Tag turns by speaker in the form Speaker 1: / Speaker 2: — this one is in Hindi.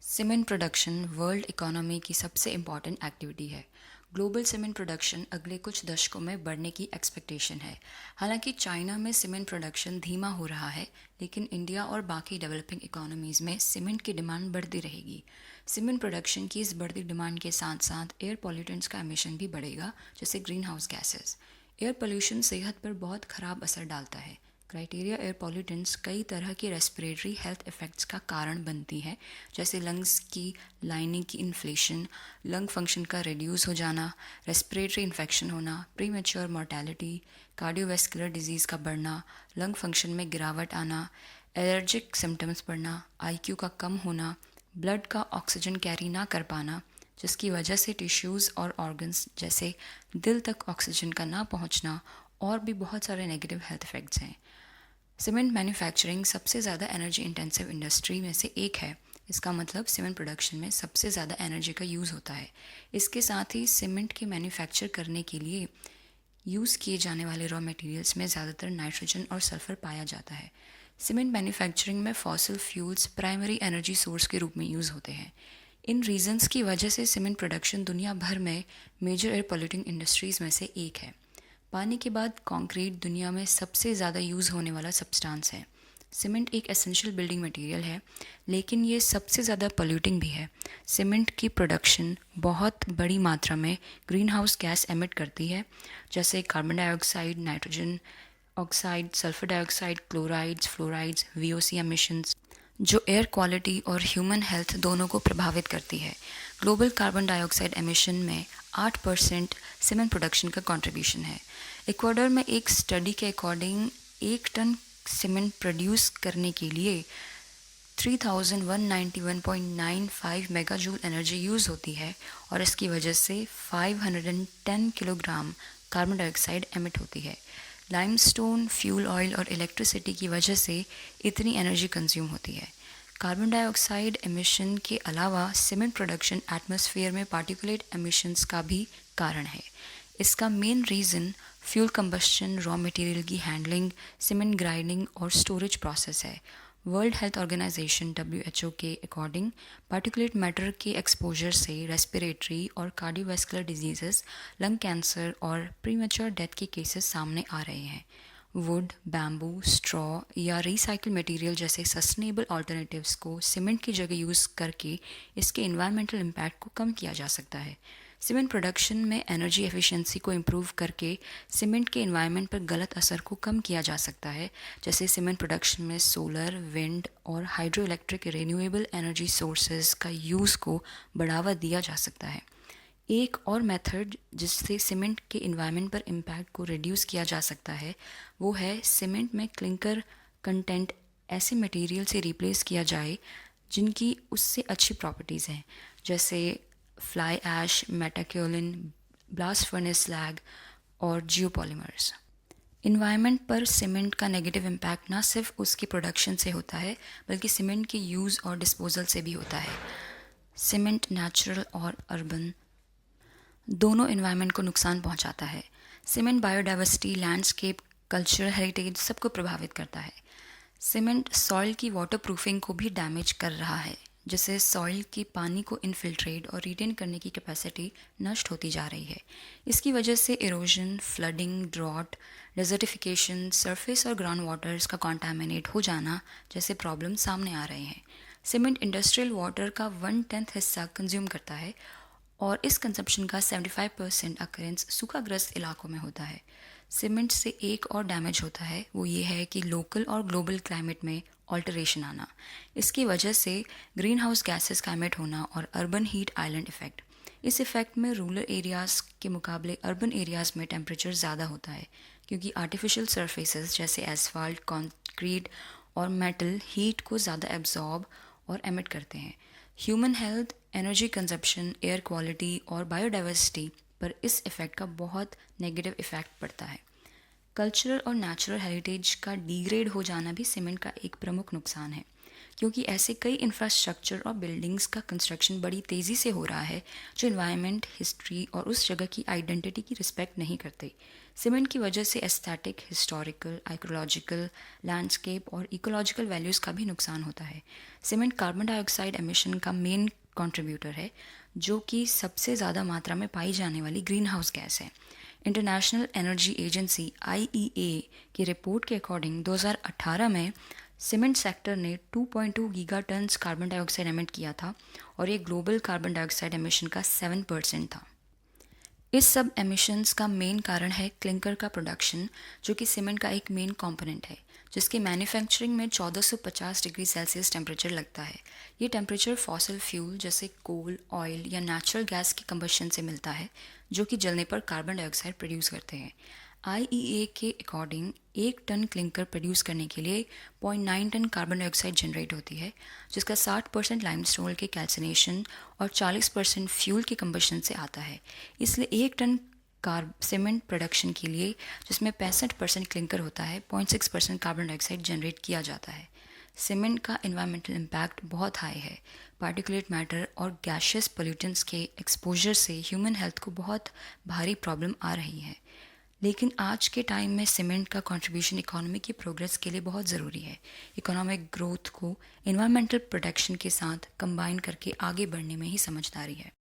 Speaker 1: सीमेंट प्रोडक्शन वर्ल्ड इकोनॉमी की सबसे इम्पॉर्टेंट एक्टिविटी है। ग्लोबल सीमेंट प्रोडक्शन अगले कुछ दशकों में बढ़ने की एक्सपेक्टेशन है। हालांकि चाइना में सीमेंट प्रोडक्शन धीमा हो रहा है, लेकिन इंडिया और बाकी डेवलपिंग इकोनॉमीज़ में सीमेंट की डिमांड बढ़ती रहेगी। सीमेंट प्रोडक्शन की इस बढ़ती डिमांड के साथ साथ एयर पॉल्यूटेंट्स का एमिशन भी बढ़ेगा, जैसे green house gases. Air pollution सेहत पर बहुत ख़राब असर डालता है। क्राइटेरिया एयर पॉल्यूटेंट्स कई तरह के रेस्पिरेटरी हेल्थ इफ़ेक्ट्स का कारण बनती है, जैसे लंग्स की लाइनिंग की इन्फ्लेशन, लंग फंक्शन का रिड्यूस हो जाना, रेस्पिरेटरी इन्फेक्शन होना, प्रीमेच्योर मोर्टेलिटी, कार्डियोवैस्कुलर डिजीज़ का बढ़ना, लंग फंक्शन में गिरावट आना, एलर्जिक सिम्टम्स बढ़ना, आईक्यू का कम होना, ब्लड का ऑक्सीजन कैरी ना कर पाना, जिसकी वजह से टिश्यूज़ और ऑर्गन्स जैसे दिल तक ऑक्सीजन का ना पहुंचना, और भी बहुत सारे नेगेटिव हेल्थ इफ़ेक्ट्स हैं। सीमेंट मैन्युफैक्चरिंग सबसे ज़्यादा एनर्जी इंटेंसिव इंडस्ट्री में से एक है। इसका मतलब सीमेंट प्रोडक्शन में सबसे ज़्यादा एनर्जी का यूज़ होता है। इसके साथ ही सीमेंट के मैन्युफैक्चर करने के लिए यूज़ किए जाने वाले रॉ मटेरियल्स में ज़्यादातर नाइट्रोजन और सल्फ़र पाया जाता है। सीमेंट मैन्युफैक्चरिंग में fossil fuels primary energy source के रूप में यूज़ होते हैं। इन रीजंस की वजह से सीमेंट प्रोडक्शन दुनिया भर में मेजर एयर पोल्यूटिंग इंडस्ट्रीज़ में से एक है। पानी के बाद कंक्रीट दुनिया में सबसे ज़्यादा यूज़ होने वाला सब्सटेंस है। सीमेंट एक एसेंशियल बिल्डिंग मटेरियल है, लेकिन ये सबसे ज़्यादा पोल्यूटिंग भी है। सीमेंट की प्रोडक्शन बहुत बड़ी मात्रा में ग्रीन हाउस गैस एमिट करती है, जैसे carbon dioxide, nitrogen oxide, sulphur dioxide, chlorides, fluorides, VOC emissions, जो एयर क्वालिटी और ह्यूमन हेल्थ दोनों को प्रभावित करती है। ग्लोबल कार्बन डाइऑक्साइड एमिशन में 8% सीमेंट प्रोडक्शन का कंट्रीब्यूशन है। इक्वाडोर में एक स्टडी के अकॉर्डिंग 1 टन सीमेंट प्रोड्यूस करने के लिए 3191.95 मेगाजूल एनर्जी यूज़ होती है, और इसकी वजह से 510 किलोग्राम कार्बन डाइऑक्साइड एमिट होती है। लाइमस्टोन, फ्यूल ऑयल और इलेक्ट्रिसिटी की वजह से इतनी एनर्जी कंज्यूम होती है। कार्बन डाइऑक्साइड एमिशन के अलावा सीमेंट प्रोडक्शन एटमॉस्फेयर में पार्टिकुलेट एमिशंस का भी कारण है। इसका main reason fuel combustion, raw material की हैंडलिंग, सीमेंट ग्राइंडिंग और स्टोरेज प्रोसेस है। वर्ल्ड हेल्थ ऑर्गेनाइजेशन (WHO) के अकॉर्डिंग पार्टिकुलेट मैटर के एक्सपोजर से रेस्पिरेटरी और कार्डियोवैस्कुलर डिजीजेस, लंग कैंसर और प्रीमेच्योर डेथ के केसेस सामने आ रहे हैं। वुड, बैम्बू, स्ट्रॉ या रिसाइकिल मटेरियल जैसे सस्टेनेबल अल्टरनेटिव्स को सीमेंट की जगह यूज़ करके इसके इन्वायरमेंटल इम्पैक्ट को कम किया जा सकता है। सीमेंट प्रोडक्शन में एनर्जी एफिशिएंसी को इम्प्रूव करके सीमेंट के एनवायरनमेंट पर गलत असर को कम किया जा सकता है, जैसे सीमेंट प्रोडक्शन में सोलर, विंड और hydro electric renewable energy sources का यूज़ को बढ़ावा दिया जा सकता है। एक और मेथड जिससे सीमेंट के एनवायरनमेंट पर इम्पैक्ट को रिड्यूस किया जा सकता है, वो है सीमेंट में क्लिंकर कंटेंट ऐसे मटेरियल से रिप्लेस किया जाए जिनकी उससे अच्छी प्रॉपर्टीज़ हैं, जैसे fly ash, metakaolin, blast furnace slag और जियोपॉलीमर्स। इन्वायरमेंट पर सीमेंट का नेगेटिव इम्पैक्ट ना सिर्फ उसकी प्रोडक्शन से होता है, बल्कि सीमेंट के यूज़ और डिस्पोजल से भी होता है। सीमेंट नेचुरल और अर्बन दोनों इन्वायरमेंट को नुकसान पहुंचाता है। Cement biodiversity, landscape, cultural heritage सबको प्रभावित करता है। सीमेंट सॉइल की वाटर प्रूफिंग को भी डैमेज कर रहा है, जिससे सॉइल के पानी को इन्फिल्ट्रेट और रिटेन करने की कैपेसिटी नष्ट होती जा रही है। इसकी वजह से erosion, flooding, drought, desertification, surface और ग्राउंड वाटर्स का कॉन्टामिनेट हो जाना जैसे प्रॉब्लम सामने आ रहे हैं। सीमेंट इंडस्ट्रियल वाटर का 1/10 हिस्सा कंज्यूम करता है, और इस कंजप्शन का 75% अकरेंस सूखाग्रस्त इलाकों में होता है। सीमेंट से एक और डैमेज होता है, वो ये है कि लोकल और ग्लोबल क्लाइमेट में ऑल्टरेशन आना। इसकी वजह से ग्रीन हाउस गैसेस का एमिट होना और अर्बन हीट आइलैंड इफेक्ट। इस इफेक्ट में रूरल एरियाज़ के मुकाबले अर्बन एरियाज़ में टेम्परेचर ज़्यादा होता है, क्योंकि आर्टिफिशियल सरफेसेस जैसे एसफाल्ट, कंक्रीट और मेटल हीट को ज़्यादा एब्जॉर्ब और एमिट करते हैं। Human health, energy consumption, air quality और बायोडाइवर्सिटी पर इस इफ़ेक्ट का बहुत नेगेटिव इफ़ेक्ट पड़ता है। कल्चरल और नेचुरल हेरिटेज का डिग्रेड हो जाना भी सीमेंट का एक प्रमुख नुकसान है, क्योंकि ऐसे कई इंफ्रास्ट्रक्चर और बिल्डिंग्स का कंस्ट्रक्शन बड़ी तेज़ी से हो रहा है जो इन्वायरमेंट, हिस्ट्री और उस जगह की आइडेंटिटी की रिस्पेक्ट नहीं करते। सीमेंट की वजह से एस्थेटिक, हिस्टोरिकल, आइकोलॉजिकल, लैंडस्केप और इकोलॉजिकल वैल्यूज़ का भी नुकसान होता है। सीमेंट कार्बन डाइऑक्साइड एमिशन का मेन कंट्रीब्यूटर है, जो कि सबसे ज़्यादा मात्रा में पाई जाने वाली ग्रीन हाउस गैस है। इंटरनेशनल एनर्जी एजेंसी IEA की रिपोर्ट के अकॉर्डिंग 2018 में सीमेंट सेक्टर ने 2.2 giga tons carbon dioxide emit किया था और ये ग्लोबल कार्बन डाइऑक्साइड एमिशन का 7% था। इस सब एमिशंस का मेन कारण है क्लिंकर का प्रोडक्शन, जो कि सीमेंट का एक मेन कंपोनेंट है, जिसके मैन्युफैक्चरिंग में 1450 डिग्री सेल्सियस टेम्परेचर लगता है। ये टेम्परेचर फॉसिल फ्यूल जैसे कोल, ऑयल या नेचुरल गैस के कंबशन से मिलता है, जो कि जलने पर कार्बन डाइऑक्साइड प्रोड्यूस करते हैं। IEA के अकॉर्डिंग 1 टन क्लिंकर प्रोड्यूस करने के लिए 0.9 टन कार्बन डाइऑक्साइड जनरेट होती है, जिसका 60% लाइमस्टोन के कैल्सिनेशन और 40% फ्यूल के कंबशन से आता है। इसलिए 1 टन सीमेंट प्रोडक्शन के लिए, जिसमें 65% क्लिंकर होता है, 0.6% कार्बन डाइऑक्साइड जनरेट किया जाता है। सीमेंट का इन्वायरमेंटल इम्पैक्ट बहुत हाई है। पार्टिकुलेट मैटर और गैशियस पोल्यूटेंट्स के एक्सपोजर से ह्यूमन हेल्थ को बहुत भारी प्रॉब्लम आ रही है। लेकिन आज के टाइम में सीमेंट का कंट्रीब्यूशन इकोनॉमी की प्रोग्रेस के लिए बहुत ज़रूरी है। इकोनॉमिक ग्रोथ को इन्वायरमेंटल प्रोटेक्शन के साथ कंबाइन करके आगे बढ़ने में ही समझदारी है।